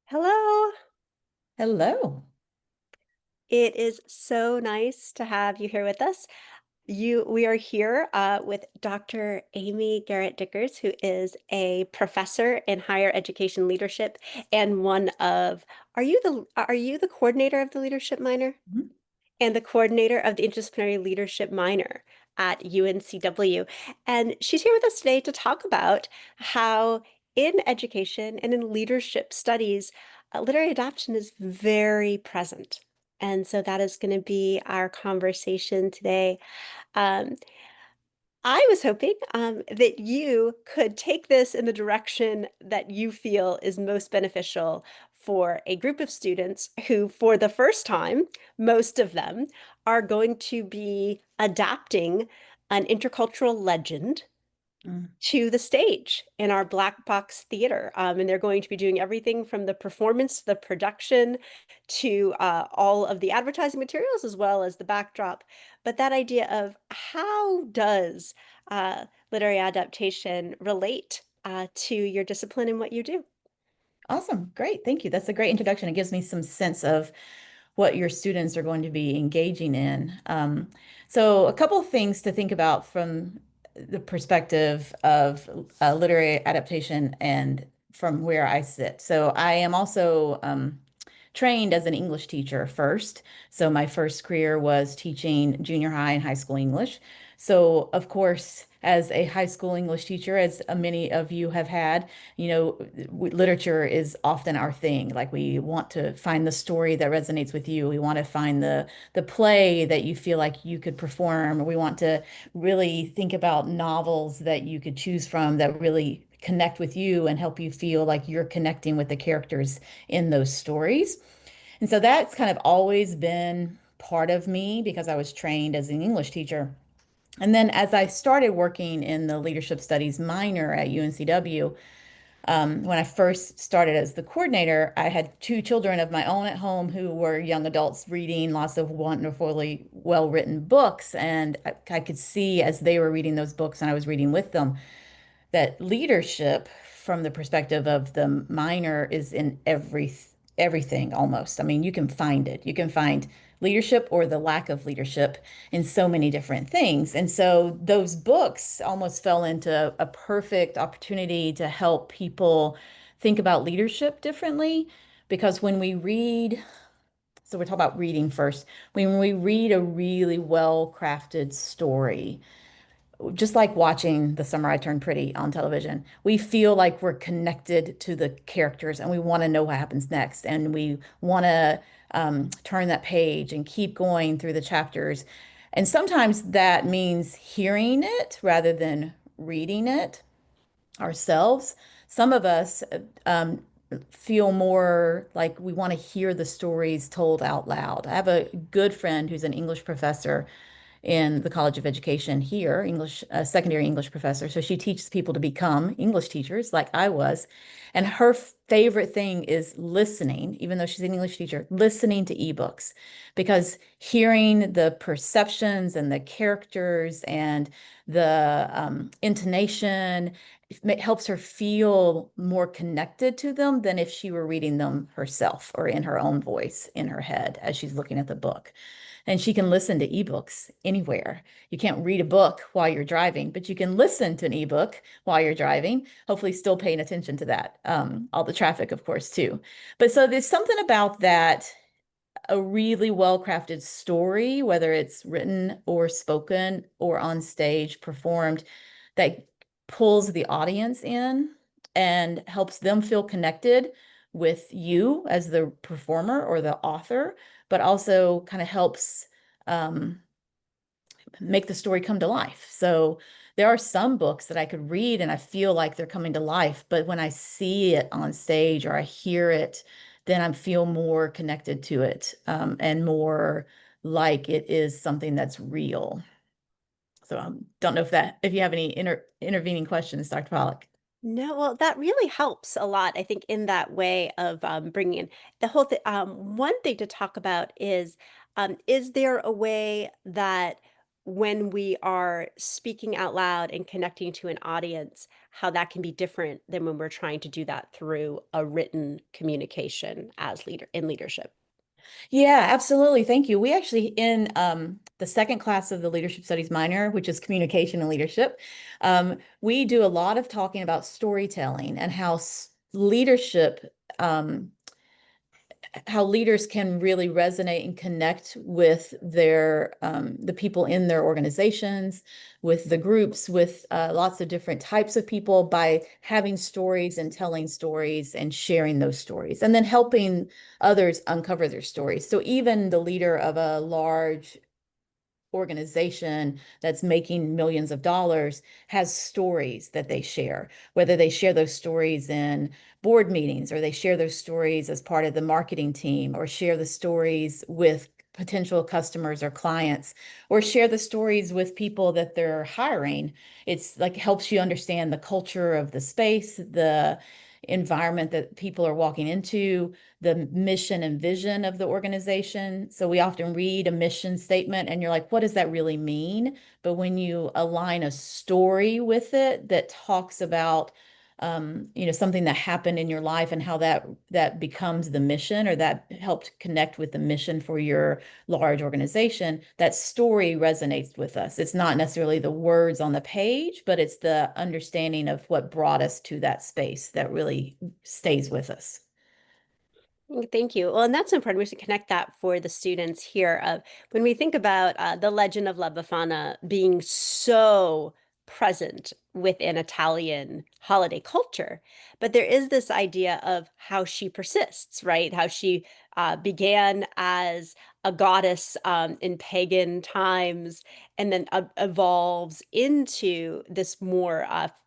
Hello. Hello. It is so nice to have you here with us. We are here with Dr. Amy Garrett Dikkers, who is a professor in higher education leadership and are you the coordinator of the leadership minor Mhm. and the coordinator of the interdisciplinary leadership minor at UNCW? And she's here with us today to talk about how in education and in leadership studies, literary adaptation is very present. And so that is going to be our conversation today. Um, I was hoping that you could take this in the direction that you feel is most beneficial for a group of students who, for the first time, most of them are going to be adapting an intercultural legend Mm. to the stage in our black box theater. And they're going to be doing everything from the performance to the production to all of the advertising materials as well as the backdrop. But that idea of how does literary adaptation relate to your discipline and what you do? Awesome. Great. Thank you. That's a great introduction. It gives me some sense of what your students are going to be engaging in. So a couple of things to think about from the perspective of literary adaptation and from where I sit. So I am also trained as an English teacher first. So my first career was teaching junior high and high school English. So of course, as a high school English teacher, as many of you have had, literature is often our thing. Like we want to find the story that resonates with you. We want to find the play that you feel like you could perform. We want to really think about novels that you could choose from that really connect with you and help you feel like you're connecting with the characters in those stories. And so that's kind of always been part of me because I was trained as an English teacher. And then as I started working in the leadership studies minor at UNCW, when I first started as the coordinator, I had two children of my own at home who were young adults reading lots of wonderfully well-written books. And I could see as they were reading those books and I was reading with them that leadership from the perspective of the minor is in everything almost. I mean, you can find it. You can find leadership or the lack of leadership in so many different things. And so those books almost fell into a perfect opportunity to help people think about leadership differently. Because when we read, so we're talking about reading first, when we read a really well-crafted story, just like watching The Summer I Turned Pretty on television, we feel like we're connected to the characters and we want to know what happens next. And we want to turn that page and keep going through the chapters. And sometimes that means hearing it rather than reading it ourselves. Some of us um, feel more like we want to hear the stories told out loud. I have a good friend who's an English professor in the College of Education here, English, secondary English professor. So she teaches people to become English teachers like I was. And her favorite thing is listening, even though she's an English teacher, listening to ebooks because hearing the perceptions and the characters and the intonation it helps her feel more connected to them than if she were reading them herself or in her own voice in her head as she's looking at the book. And she can listen to ebooks anywhere. You can't read a book while you're driving, but you can listen to an ebook while you're driving, hopefully still paying attention to that. All the traffic, of course, too. But so there's something about that, a really well-crafted story, whether it's written or spoken or on stage performed, that pulls the audience in and helps them feel connected with you as the performer or the author, but also kind of helps um, make the story come to life. So there are some books that I could read and I feel like they're coming to life, but when I see it on stage or I hear it, then I feel more connected to it and more like it is something that's real. So I don't know if you have any intervening questions, Dr. Pollock. No, well, that really helps a lot, I think, in that way of bringing in the whole thing. One thing to talk about is there a way that when we are speaking out loud and connecting to an audience, how that can be different than when we're trying to do that through a written communication as leader in leadership. Yeah, absolutely. Thank you. We actually, in the second class of the Leadership Studies minor, which is communication and leadership, we do a lot of talking about storytelling and how leadership, how leaders can really resonate and connect with their the people in their organizations, with the groups, with lots of different types of people by having stories and telling stories and sharing those stories, and then helping others uncover their stories. So even the leader of a large organization that's making millions of dollars has stories that they share, whether they share those stories in board meetings or they share those stories as part of the marketing team or share the stories with potential customers or clients or share the stories with people that they're hiring. It's like helps you understand the culture of the space, the environment that people are walking into, the mission and vision of the organization. So we often read a mission statement and you're like, what does that really mean? But when you align a story with it that talks about something that happened in your life and how that becomes the mission or that helped connect with the mission for your large organization, that story resonates with us. It's not necessarily the words on the page, but it's the understanding of what brought us to that space that really stays with us. Thank you. Well, and that's important. We should connect that for the students here. Of when we think about the legend of La Befana being so present within Italian holiday culture, but there is this idea of how she persists, right? How she began as a goddess in pagan times, and then evolves into this more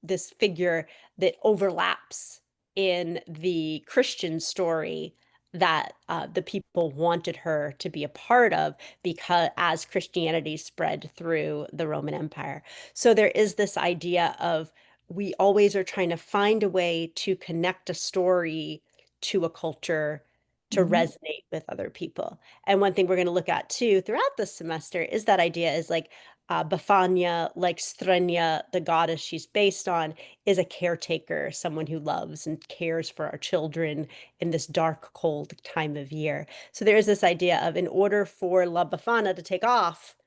this figure that overlaps in the Christian story that the people wanted her to be a part of because as Christianity spread through the Roman Empire. So there is this idea of we always are trying to find a way to connect a story to a culture to Mhm. resonate with other people. And one thing we're going to look at too throughout this semester is that idea is like Befania, like Strenia, the goddess she's based on, is a caretaker, someone who loves and cares for our children in this dark, cold time of year. So there is this idea of in order for La Befana to take off,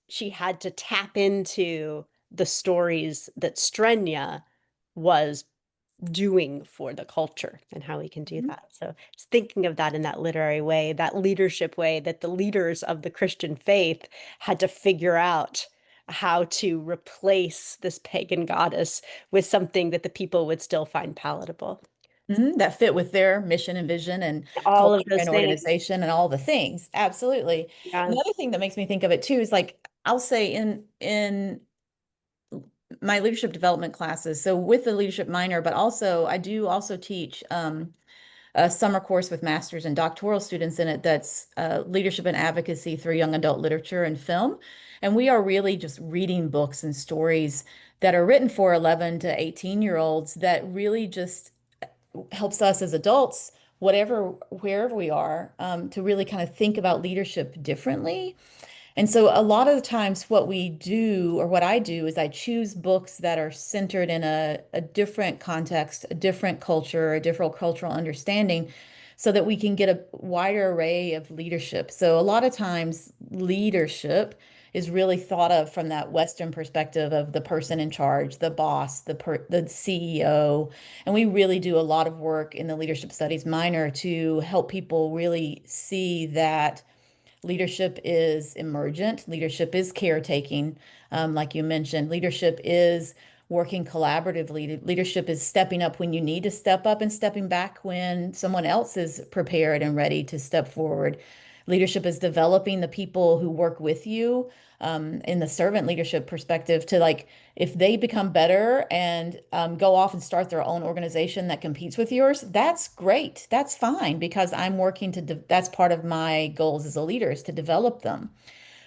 she had to tap into the stories that Strenia was doing for the culture and how we can do Mhm. that. So just thinking of that in that literary way, that leadership way that the leaders of the Christian faith had to figure out how to replace this pagan goddess with something that the people would still find palatable. That fit with their mission and vision and All of culture those and things. organization and all the things. Absolutely. Yeah. Another thing that makes me think of it too is like I'll say in my leadership development classes, so with the leadership minor, but also I do also teach a summer course with master's and doctoral students in it that's leadership and advocacy through young adult literature and film. And we are really just reading books and stories that are written for 11 to 18-year-olds that really just helps us as adults, wherever we are, to really kind of think about leadership differently. And so a lot of the times what we do or what I do is I choose books that are centered in a different context, a different culture, a different cultural understanding so that we can get a wider array of leadership. So a lot of times leadership is really thought of from that Western perspective of the person in charge, the boss, the CEO. And we really do a lot of work in the leadership studies minor to help people really see that leadership is emergent. Leadership is caretaking, like you mentioned. Leadership is working collaboratively. Leadership is stepping up when you need to step up and stepping back when someone else is prepared and ready to step forward. Leadership is developing the people who work with you in the servant leadership perspective to like, if they become better and go off and start their own organization that competes with yours, that's great. That's fine because I'm working that's part of my goals as a leader is to develop them.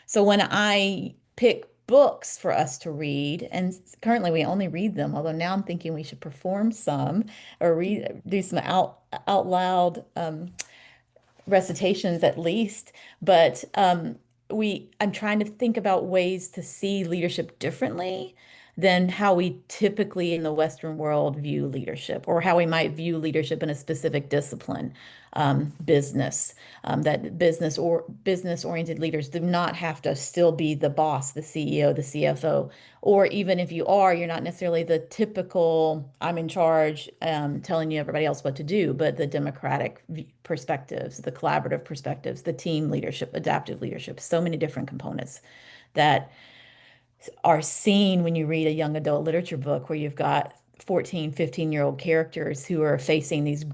So when I pick books for us to read, and currently we only read them, although now I'm thinking we should perform some or do some out loud recitations at least. But I'm trying to think about ways to see leadership differently than how we typically in the Western world view leadership, or how we might view leadership in a specific discipline, business. That business-oriented leaders do not have to still be the boss, the CEO, the CFO, or even if you are, you're not necessarily the typical I'm in charge, telling you everybody else what to do, but the democratic perspectives, the collaborative perspectives, the team leadership, adaptive leadership, so many different components that are seen when you read a young adult literature book where you've got 14, 15-year-old characters who are facing these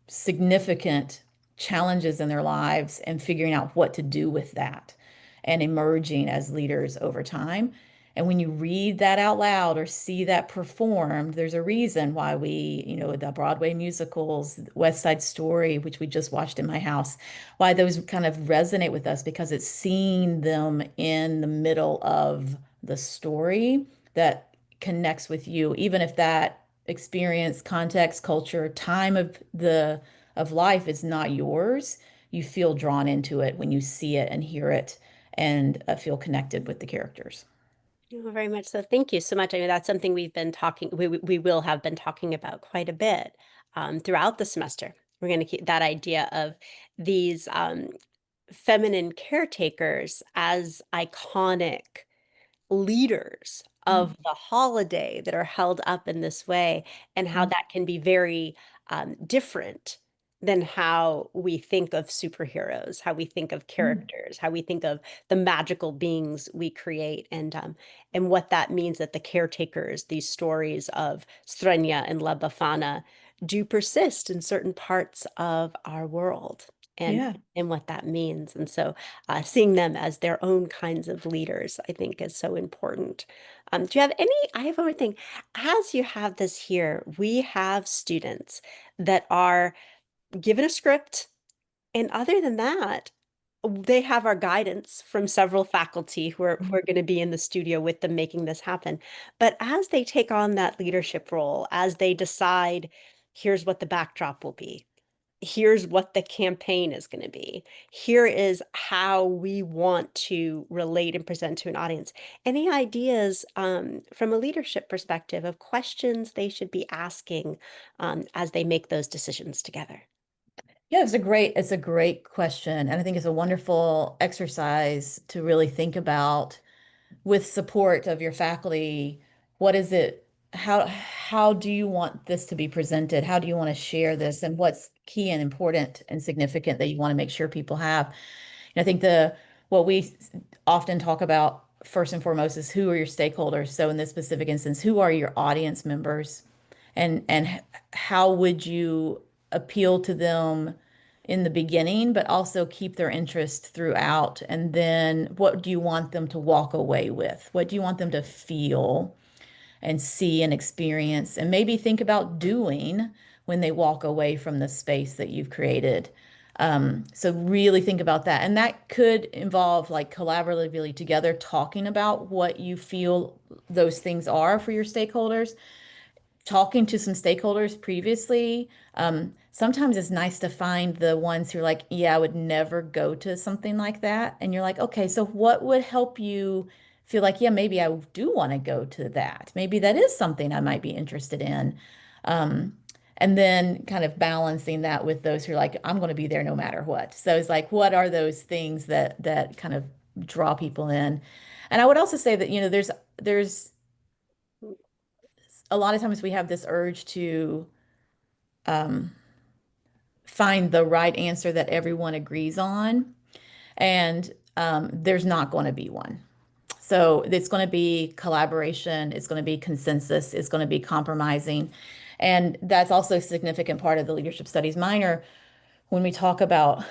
significant challenges in their lives and figuring out what to do with that and emerging as leaders over time. And when you read that out loud or see that performed, there's a reason why the Broadway musicals, West Side Story, which we just watched in my house, why those kind of resonate with us, because it's seeing them in the middle of the story that connects with you, even if that experience, context, culture, time of life is not yours. You feel drawn into it when you see it and hear it and feel connected with the characters. Oh, very much so. Thank you so much. I mean, that's something we will have been talking about quite a bit throughout the semester. We're going to keep that idea of these feminine caretakers as iconic leaders of Mm, the holiday that are held up in this way, and how mm, that can be very different than how we think of superheroes, how we think of mm. characters, how we think of the magical beings we create, and what that means that the caretakers, these stories of Strenya and La Befana, do persist in certain parts of our world. And Yeah. and what that means. And so seeing them as their own kinds of leaders, I think is so important. Do you have any? I have one more thing. As you have this here, we have students that are given a script, and other than that, they have our guidance from several faculty who are going to be in the studio with them making this happen. But as they take on that leadership role, as they decide, here's what the backdrop will be, here's what the campaign is going to be. Here is how we want to relate and present to an audience. Any ideas from a leadership perspective of questions they should be asking as they make those decisions together? Yeah, it's a great question. And I think it's a wonderful exercise to really think about with support of your faculty. What is it? How do you want this to be presented? How do you want to share this? And what's key and important and significant that you want to make sure people have? And I think the what we often talk about first and foremost is who are your stakeholders. So in this specific instance, who are your audience members? And how would you appeal to them in the beginning, but also keep their interest throughout? And then what do you want them to walk away with? What do you want them to feel and see and experience and maybe think about doing when they walk away from the space that you've created? So really think about that. And that could involve like collaboratively together talking about what you feel those things are for your stakeholders, talking to some stakeholders previously. Sometimes it's nice to find the ones who are like, yeah, I would never go to something like that. And you're like, okay, so what would help you feel like, yeah, maybe I do want to go to that. Maybe that is something I might be interested in. Um, and then kind of balancing that with those who are like, I'm going to be there no matter what. So it's like, what are those things that kind of draw people in? And I would also say that, there's a lot of times we have this urge to um, find the right answer that everyone agrees on, and there's not going to be one. So it's going to be collaboration, it's going to be consensus, it's going to be compromising. And that's also a significant part of the leadership studies minor when we talk about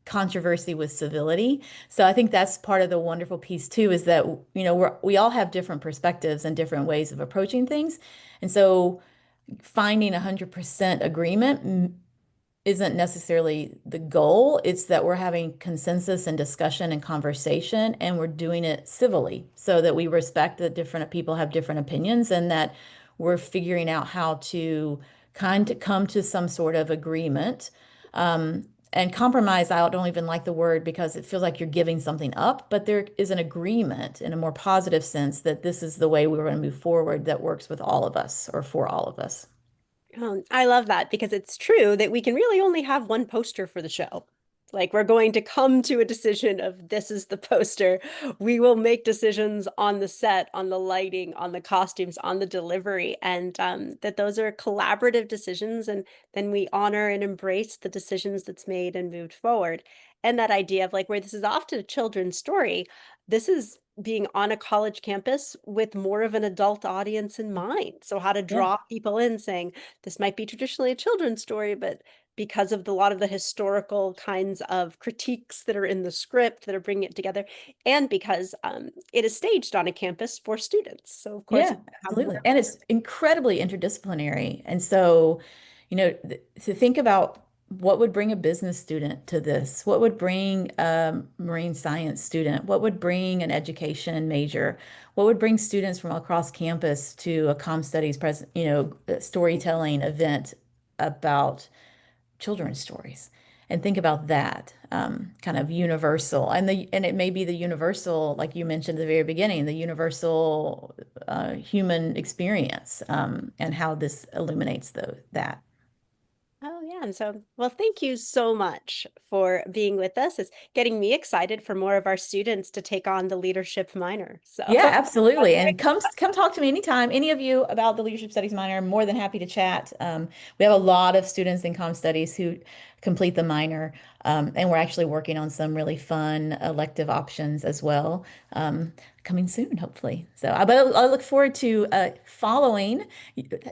controversy with civility. So I think that's part of the wonderful piece too, is that, we all have different perspectives and different ways of approaching things. And so finding 100% agreement isn't necessarily the goal. It's that we're having consensus and discussion and conversation, and we're doing it civilly so that we respect that different people have different opinions and that we're figuring out how to kind of come to some sort of agreement. And compromise, I don't even like the word because it feels like you're giving something up, but there is an agreement in a more positive sense that this is the way we're going to move forward that works with all of us or for all of us. I love that because it's true that we can really only have one poster for the show. Like we're going to come to a decision of this is the poster. We will make decisions on the set, on the lighting, on the costumes, on the delivery, and that those are collaborative decisions. And then we honor and embrace the decisions that's made and moved forward. And that idea of like where this is often a children's story, this is being on a college campus with more of an adult audience in mind. So how to Yeah. draw people in saying, this might be traditionally a children's story, but because of a lot of the historical kinds of critiques that are in the script that are bringing it together, and because it is staged on a campus for students. So of course, Yeah, we have more. absolutely. And it's incredibly interdisciplinary. And so, to think about what would bring a business student to this, what would bring a marine science student, what would bring an education major, what would bring students from across campus to a comm studies present, storytelling event about children's stories and think about that kind of universal and it may be the universal like you mentioned at the very beginning the universal human experience and how this illuminates that. Oh, yeah. And so, well, thank you so much for being with us. It's getting me excited for more of our students to take on the leadership minor. So, Yeah, absolutely. And come talk to me anytime, any of you about the leadership studies minor. I'm more than happy to chat. We have a lot of students in comm studies who complete the minor, and we're actually working on some really fun elective options as well, coming soon, hopefully. But I look forward to following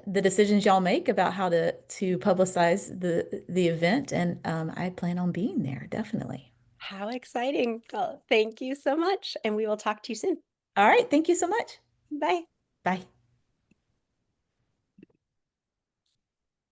the decisions y'all make about how to publicize the event, and I plan on being there, definitely. how exciting. Well, thank you so much. And we will talk to you soon. All right, thank you so much. Bye. Bye.